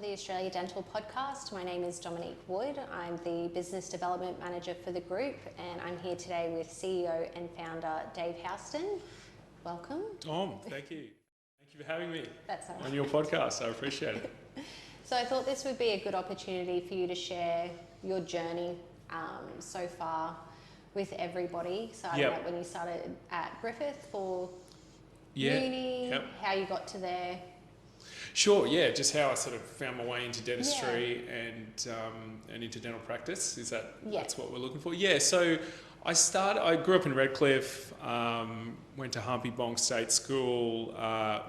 the Australia Dental Podcast. My name is Dominique Wood. I'm the Business Development Manager for the group, and I'm here today with CEO and founder Dave Houston. Welcome. Tom, thank you. Thank you for having me That's all right. on your podcast. I appreciate it. So I thought this would be a good opportunity for you to share your journey so far with everybody. So I don't know, when you started at Griffith for uni, how you got to there. Sure, just how I sort of found my way into dentistry and into dental practice. Is that that's what we're looking for? Yeah, so I grew up in Redcliffe, went to Humpy Bong State School,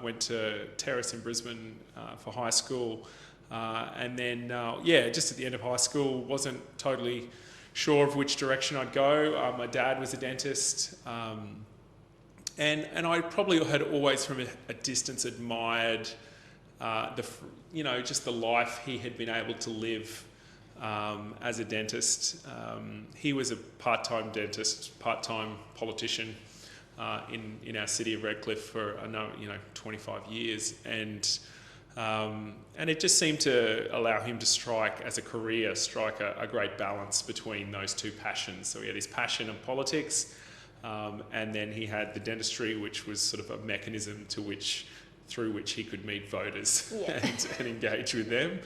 went to Terrace in Brisbane for high school, and then just at the end of high school, wasn't totally sure of which direction I'd go. My dad was a dentist, and I probably had always from a distance admired just the life he had been able to live as a dentist. He was a part-time dentist, part-time politician in our city of Redcliffe for 25 years, and it just seemed to allow him to strike a great balance between those two passions. So he had his passion of politics, and then he had the dentistry, which was sort of a mechanism through which he could meet voters and engage with them.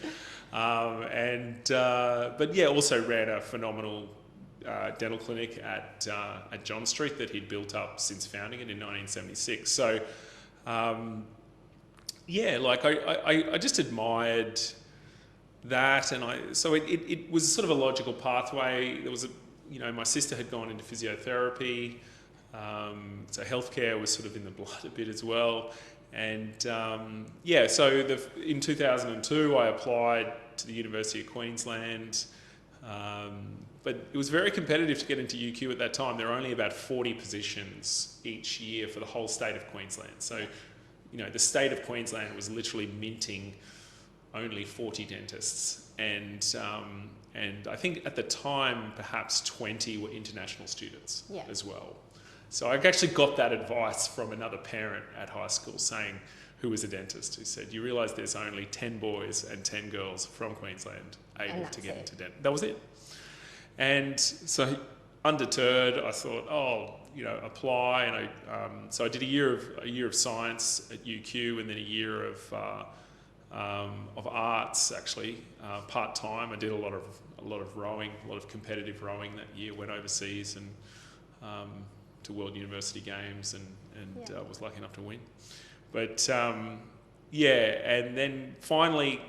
Also ran a phenomenal dental clinic at John Street that he'd built up since founding it in 1976. So, I just admired that, and it was sort of a logical pathway. There was my sister had gone into physiotherapy, so healthcare was sort of in the blood a bit as well. And in 2002 I applied to the University of Queensland, but it was very competitive to get into UQ at that time. There were only about 40 positions each year for the whole state of Queensland. So, the state of Queensland was literally minting only 40 dentists, and I think at the time perhaps 20 were international students as well. So I actually got that advice from another parent at high school who was a dentist, who said, you realise there's only 10 boys and 10 girls from Queensland able to get into dentistry. That was it. And so undeterred, I thought, apply. And so I did a year of science at UQ, and then a year of arts, actually, part-time. I did a lot of rowing, a lot of competitive rowing that year, went overseas and to World University Games and was lucky enough to win. But and then finally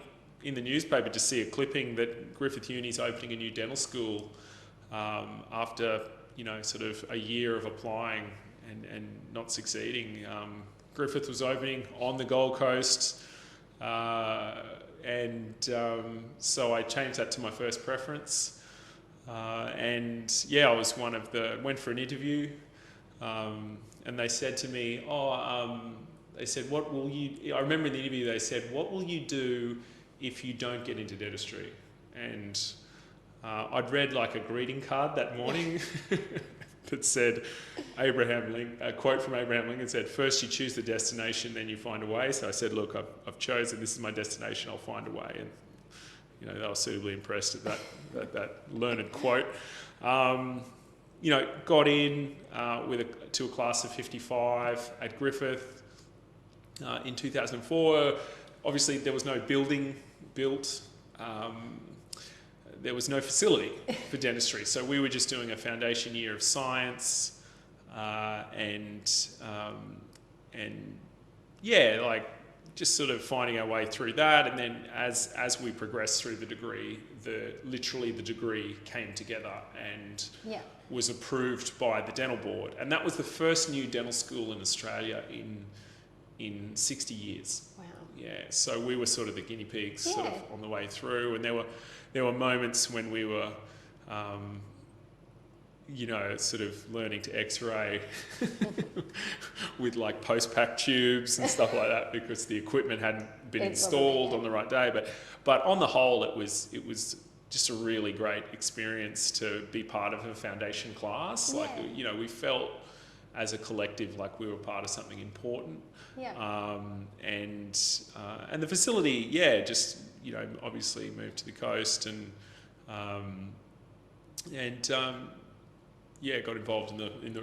in the newspaper to see a clipping that Griffith Uni's opening a new dental school after sort of a year of applying and not succeeding. Griffith was opening on the Gold Coast, so I changed that to my first preference. I was went for an interview. And they said to me, what will you, I remember in the interview they said, what will you do if you don't get into dentistry? And I'd read like a greeting card that morning that said, a quote from Abraham Lincoln said, first you choose the destination, then you find a way. So I said, look, I've chosen, this is my destination, I'll find a way. And they were suitably impressed at that learned quote. Got in to a class of 55 at Griffith in 2004. Obviously, there was no building built. There was no facility for dentistry. So we were just doing a foundation year of science just sort of finding our way through that. And then as we progressed through the degree, the degree came together and was approved by the dental board. And that was the first new dental school in Australia in 60 years. Wow. Yeah, so we were sort of the guinea pigs sort of on the way through. And there were moments when we were sort of learning to x-ray with like post-pack tubes and stuff like that because the equipment hadn't been installed on the right day. But on the whole, it was just a really great experience to be part of a foundation class. We felt as a collective like we were part of something important. And the facility, just obviously moved to the coast and got involved in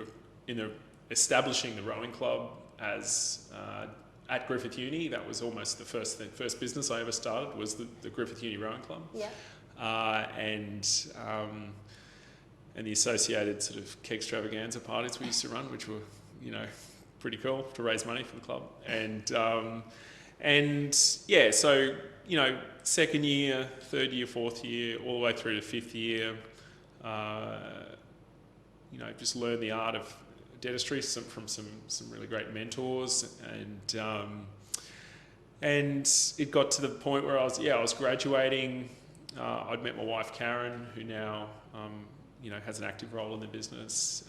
the establishing the rowing club as at Griffith Uni. That was almost the first business I ever started, was the Griffith Uni Rowing Club. Yeah. And the associated sort of keg extravaganza parties we used to run, which were, pretty cool to raise money for the club. So, second year, third year, fourth year, all the way through to fifth year, just learn the art of dentistry from some really great mentors, and it got to the point where I was graduating. I'd met my wife Karen, who now has an active role in the business.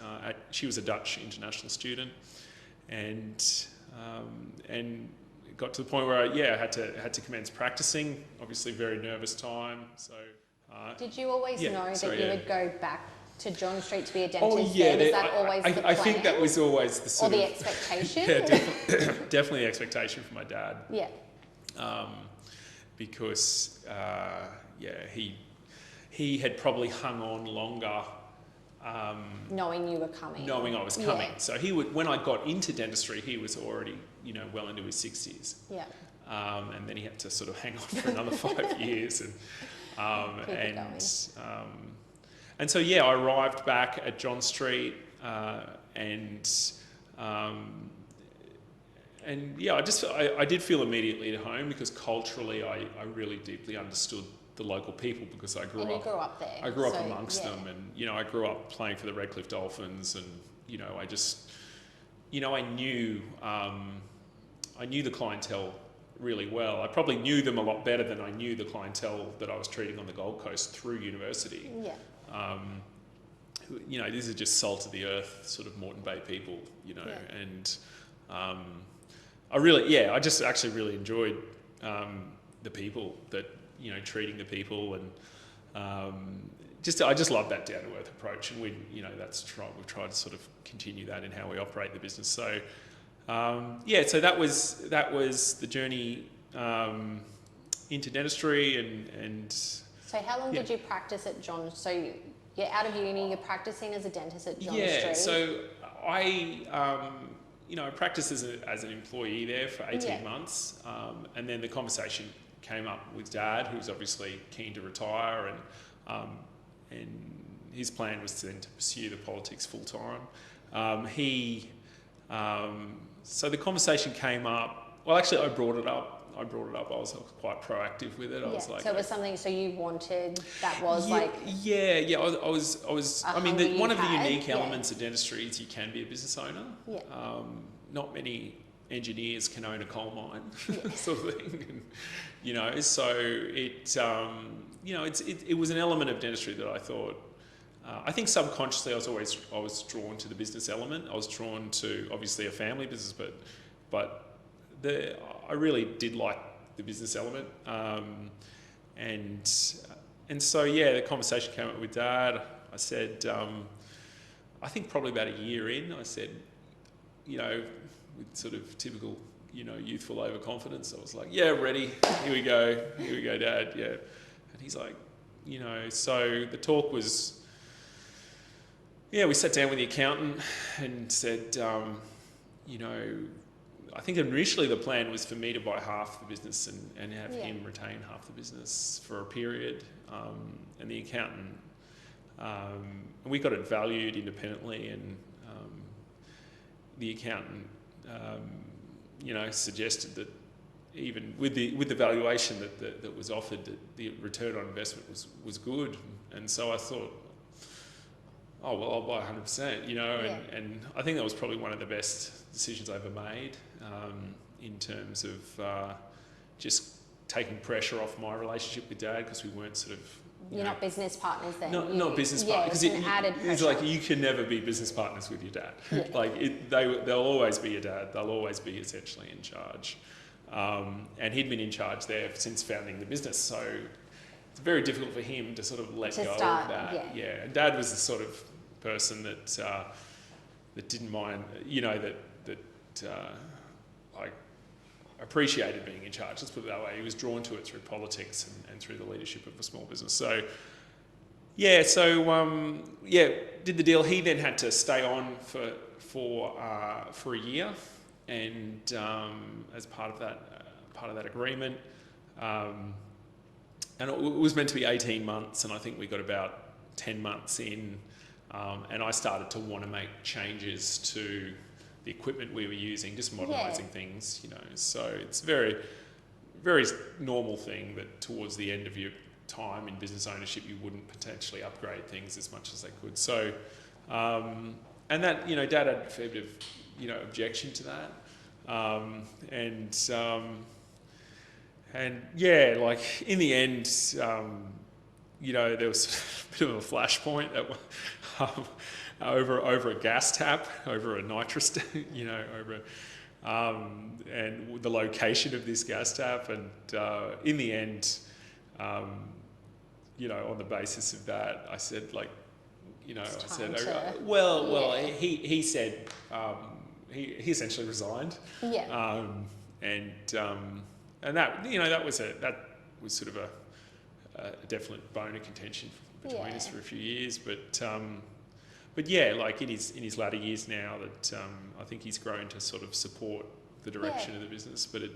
She was a Dutch international student, and it got to the point where I had to commence practicing. Obviously, very nervous time. So, did you always know that you would go back to John Street to be a dentist? Oh yeah, was that always the plan? I think that was always the sort or the expectation. Yeah, definitely the expectation for my dad. Yeah. Because he had probably hung on longer. Knowing you were coming. Knowing I was coming. Yeah. So he would, when I got into dentistry, he was already, well into his 60s. Yeah. And then he had to sort of hang on for another 5 years. And so, I arrived back at John Street I did feel immediately at home, because culturally I really deeply understood the local people, because I grew up there. I grew up amongst them, and I grew up playing for the Redcliffe Dolphins, and I just I knew the clientele really well. I probably knew them a lot better than I knew the clientele that I was treating on the Gold Coast through university. Yeah. These are just salt of the earth sort of Moreton Bay people, and I just actually really enjoyed the people that, treating the people, and I just love that down to earth approach, and we've tried to sort of continue that in how we operate the business. So so that was the journey into dentistry, and so how long did you practice at John? So you're out of uni, you're practicing as a dentist at John Street. Yeah, so I practiced as an employee there for 18 months, and then the conversation came up with Dad, who's obviously keen to retire, and his plan was to pursue the politics full time. So the conversation came up. Well, actually, I brought it up. I was quite proactive with it. I was like, so it was something. So you wanted that was I was. One of the unique elements of dentistry is you can be a business owner. Yeah. Not many engineers can own a coal mine, sort of thing. So it was an element of dentistry that I thought. I think subconsciously I was drawn to the business element. I was drawn to obviously a family business, but I really did like the business element, and so the conversation came up with Dad. I said, I think probably about a year in, I said, with sort of typical, youthful overconfidence, I was like, yeah, ready, here we go, Dad, yeah. And he's like, so the talk was, we sat down with the accountant and said, I think initially the plan was for me to buy half the business and have him retain half the business for a period. And the accountant, we got it valued independently, and the accountant, suggested that even with the valuation that was offered, that the return on investment was good. And so I thought, oh, well, I'll buy 100%, and I think that was probably one of the best decisions I ever made, in terms of just taking pressure off my relationship with Dad, because we weren't sort of... You're not business partners then? Not business partners. Because it's like you can never be business partners with your dad. They'll always be your dad. They'll always be essentially in charge. And he'd been in charge there since founding the business, so it's very difficult for him to sort of let go of that. Yeah. And Dad was the sort of person that didn't mind, appreciated being in charge. Let's put it that way. He was drawn to it through politics and through the leadership of a small business. So did the deal. He then had to stay on for a year, and as part of that agreement, and it was meant to be 18 months, and I think we got about 10 months in, and I started to want to make changes to the equipment we were using, just modernising things, So it's very, very normal thing that towards the end of your time in business ownership, you wouldn't potentially upgrade things as much as they could. So, and that, Dad had a fair bit of, objection to that. Like in the end, there was a bit of a flashpoint over a gas tap, over a nitrous, and the location of this gas tap, and in the end, on the basis of that, I said, he said, he essentially resigned. Yeah. And that was sort of a definite bone of contention between us for a few years, but in his latter years now, that I think he's grown to sort of support the direction of the business, but it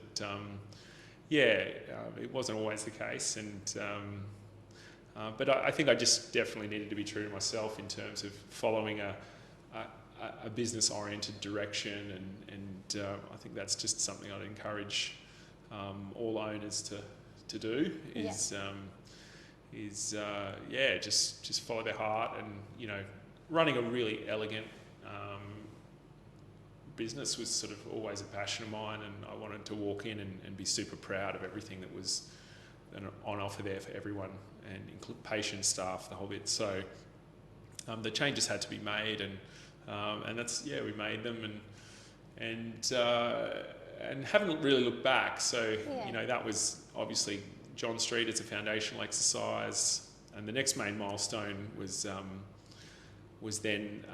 wasn't always the case, and but I think I just definitely needed to be true to myself in terms of following a business-oriented direction, and I think that's just something I'd encourage all owners to do. Just follow their heart, and running a really elegant business was sort of always a passion of mine, and I wanted to walk in and be super proud of everything that was on offer there for everyone, and include patients, staff, the whole bit. So the changes had to be made, and that's we made them, and haven't really looked back. So that was obviously John Street as a foundational exercise, and the next main milestone was then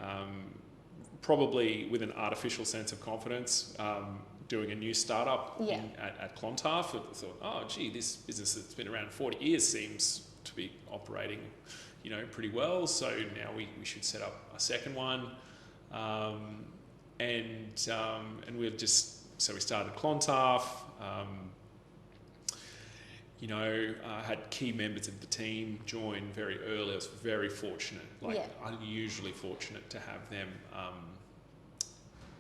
probably with an artificial sense of confidence, doing a new startup at Clontarf. I thought, oh gee, this business that's been around 40 years seems to be operating, pretty well. So now we should set up a second one, and we started Clontarf. Had key members of the team join very early. I was very fortunate, unusually fortunate to have them,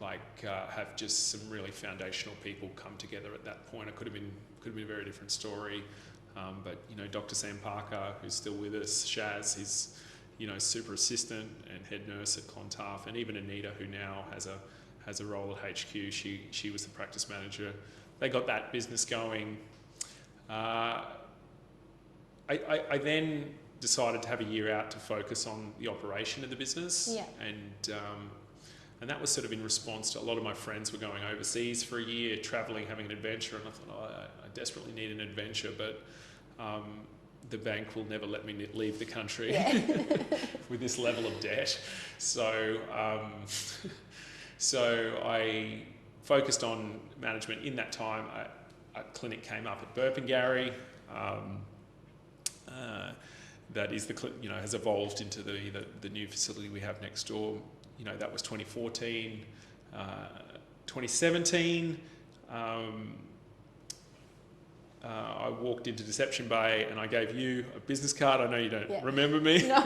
have just some really foundational people come together at that point. It could have been a very different story. But Dr. Sam Parker, who's still with us, Shaz, his super assistant and head nurse at Clontarf, and even Anita, who now has a role at HQ. She was the practice manager. They got that business going. I then decided to have a year out to focus on the operation of the business, and that was sort of in response to a lot of my friends were going overseas for a year, travelling, having an adventure, and I thought, I desperately need an adventure, but the bank will never let me leave the country with this level of debt. So I focused on management in that time. A clinic came up at Burpengary. That is has evolved into the new facility we have next door. That was 2014. 2017, I walked into Deception Bay and I gave you a business card. I know you don't remember me. No.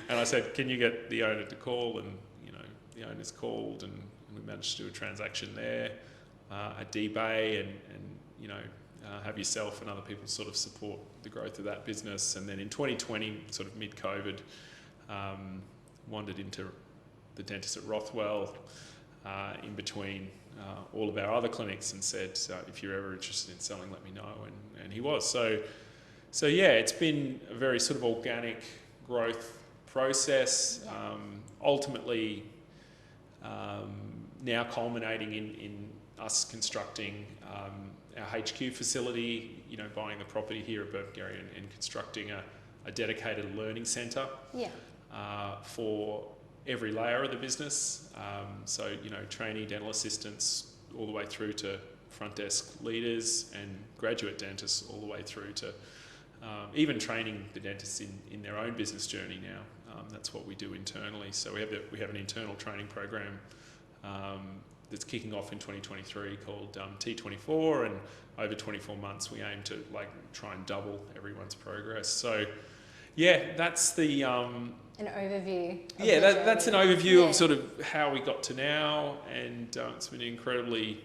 And I said, can you get the owner to call? And, the owner's called, and we managed to do a transaction there at D-Bay, and have yourself and other people sort of support the growth of that business. And then in 2020, sort of mid-COVID, wandered into the dentist at Rothwell in between all of our other clinics, and said, if you're ever interested in selling, let me know. And he was. So it's been a very sort of organic growth process, ultimately now culminating in us constructing our HQ facility, buying the property here at Burpengary and constructing a dedicated learning centre for every layer of the business. So, trainee dental assistants all the way through to front desk leaders and graduate dentists all the way through to even training the dentists in their own business journey now. That's what we do internally. So we have an internal training program that's kicking off in 2023 called T24, and over 24 months we aim to try and double everyone's progress. So yeah, that's the an overview. That's an overview of sort of how we got to now, and it's been an incredibly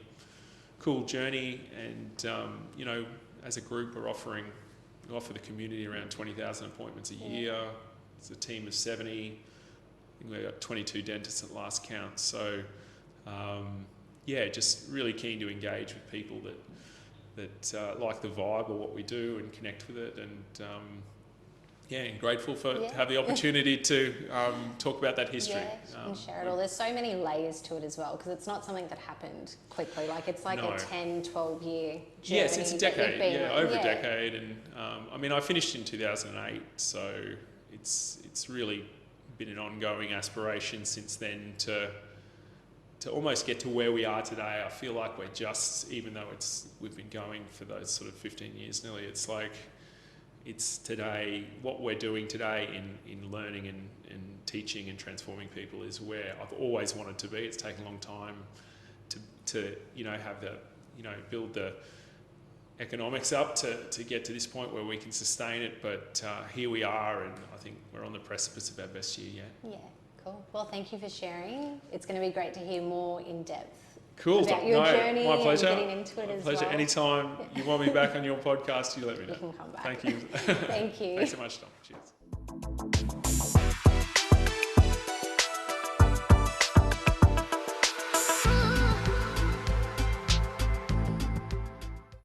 cool journey. And you know, as a group, we offer the community around 20,000 appointments a year. It's a team of 70. I think we've got 22 dentists at last count. So just really keen to engage with people that like the vibe of what we do and connect with it, and and grateful to have the opportunity to talk about that history. And share it all. There's so many layers to it as well, because it's not something that happened quickly. It's like a 10, 12 year journey. Yes, it's a decade, over a decade. And I mean, I finished in 2008, so it's really been an ongoing aspiration since then to almost get to where we are today. I feel like we're just, even though we've been going for those sort of 15 years nearly, it's today, what we're doing today in learning and teaching and transforming people is where I've always wanted to be. It's taken a long time to have the, build the economics up to get to this point where we can sustain it. But here we are, and I think we're on the precipice of our best year yet. Yeah, cool. Well, thank you for sharing. It's going to be great to hear more in depth. Cool. About your journey my pleasure. and getting into it as well. Anytime you want me back on your podcast, you let me know. You can come back. Thank you. Thank you. Thanks so much, Tom. Cheers.